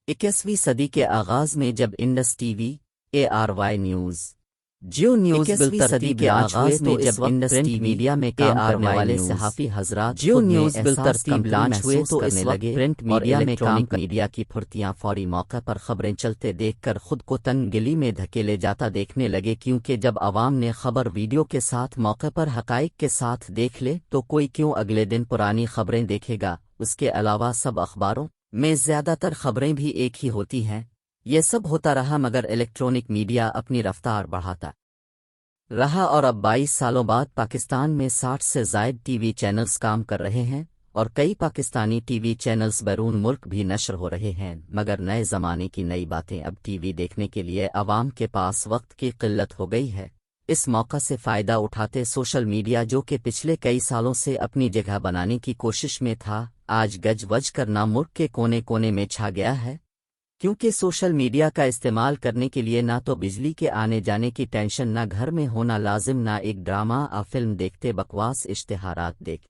21वीं सदी के आगाज में जब इंडस टीवी ARY न्यूज जियो न्यूज 21वीं सदी के आगाज में जब इंडस टीवी मीडिया में काम करने वाले सहाफी हजरात जियो न्यूज बिल तरतीब लॉन्च हुए तो करने इस लगे वक्त प्रिंट और मीडिया में काम इलेक्ट्रॉनिक मीडिया की फुर्तियां फौरी मौका पर खबरें चलते देखकर खुद को तंगगिली में धकेले जाता देखने लगे, क्योंकि जब आवाम ने खबर वीडियो के साथ मौके पर हकाइक के साथ देख ले तो कोई क्यों अगले दिन पुरानी खबरें देखेगा। उसके अलावा सब अखबारों में ज़्यादातर खबरें भी एक ही होती हैं। ये सब होता रहा मगर इलेक्ट्रॉनिक मीडिया अपनी रफ्तार बढ़ाता रहा और अब 22 सालों बाद पाकिस्तान में 60 से ज़ायद टीवी चैनल्स काम कर रहे हैं और कई पाकिस्तानी टीवी चैनल्स बैरून मुल्क भी नशर हो रहे हैं। मगर नए ज़माने की नई बातें, अब टीवी देखने के लिए आवाम के पास वक्त की किल्लत हो गई है। इस मौका से फ़ायदा उठाते सोशल मीडिया, जो कि पिछले कई सालों से अपनी जगह बनाने की कोशिश में था, आज गज वज करना मुल्क के कोने कोने में छा गया है। क्योंकि सोशल मीडिया का इस्तेमाल करने के लिए ना तो बिजली के आने जाने की टेंशन, ना घर में होना लाजिम, ना एक ड्रामा या फिल्म देखते बकवास इश्तिहारात देख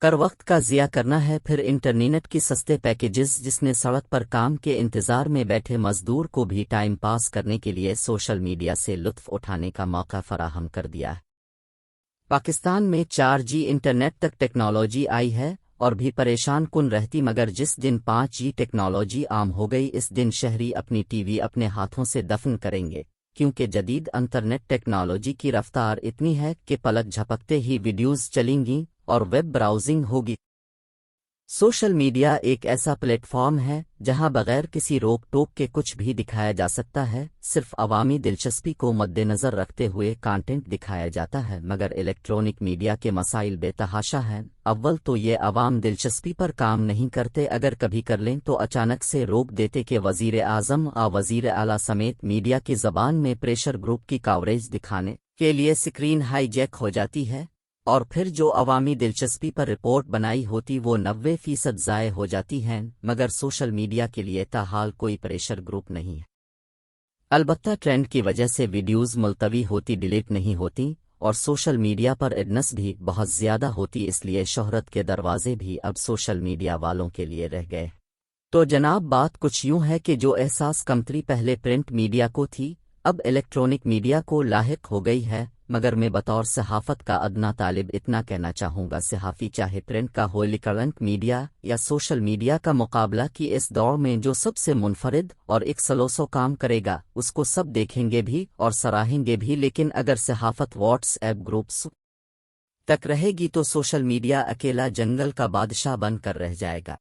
कर वक्त का ज़िया करना है। फिर इंटरनेट की सस्ते पैकेजेस, जिसने सड़क पर काम के इंतज़ार में बैठे मजदूर को भी टाइम पास करने के लिए सोशल मीडिया से लुत्फ़ उठाने का मौका फराहम कर दिया है। पाकिस्तान में 4G इंटरनेट तक टेक्नोलॉजी आई है और भी परेशान कुन रहती, मगर जिस दिन 5G टेक्नोलॉजी आम हो गई, इस दिन शहरी अपनी टीवी अपने हाथों से दफन करेंगे, क्योंकि जदीद इंटरनेट टेक्नोलॉजी की रफ्तार इतनी है कि पलक झपकते ही वीडियोज़ चलेंगी और वेब ब्राउजिंग होगी। सोशल मीडिया एक ऐसा प्लेटफॉर्म है जहां बगैर किसी रोक टोक के कुछ भी दिखाया जा सकता है। सिर्फ अवामी दिलचस्पी को मद्देनज़र रखते हुए कंटेंट दिखाया जाता है, मगर इलेक्ट्रॉनिक मीडिया के मसाइल बेतहाशा हैं। अव्वल तो ये अवाम दिलचस्पी पर काम नहीं करते, अगर कभी कर लें तो अचानक से रोक देते कि वज़ीर आज़म और वज़ीर आला समेत मीडिया की ज़बान में प्रेशर ग्रुप की कवरेज दिखाने के लिए स्क्रीन हाईजैक हो जाती है और फिर जो अवामी दिलचस्पी पर रिपोर्ट बनाई होती वो 90% ज़ाय हो जाती हैं। मगर सोशल मीडिया के लिए ताहाल कोई प्रेशर ग्रुप नहीं है। अलबत्ता ट्रेंड की वजह से वीडियोज़ मुलतवी होती, डिलीट नहीं होती और सोशल मीडिया पर एडनेस भी बहुत ज़्यादा होती, इसलिए शोहरत के दरवाजे भी अब सोशल मीडिया वालों के लिए रह गए। तो जनाब, बात कुछ यूँ है कि जो एहसास कमतरी पहले प्रिंट मीडिया को थी, अब इलेक्ट्रॉनिक मीडिया को लाहिक हो गई है। मगर मैं बतौर सहाफ़त का अदना तालिब इतना कहना चाहूँगा, सहाफ़ी चाहे प्रिंट का हो, इलेक्ट्रॉनिक मीडिया या सोशल मीडिया का मुकाबला की इस दौर में जो सबसे मुनफरिद और एक सलोसो काम करेगा, उसको सब देखेंगे भी और सराहेंगे भी। लेकिन अगर सहाफ़त व्हाट्सएप ग्रुप्स तक रहेगी तो सोशल मीडिया अकेला जंगल का बादशाह बन कर रह जाएगा।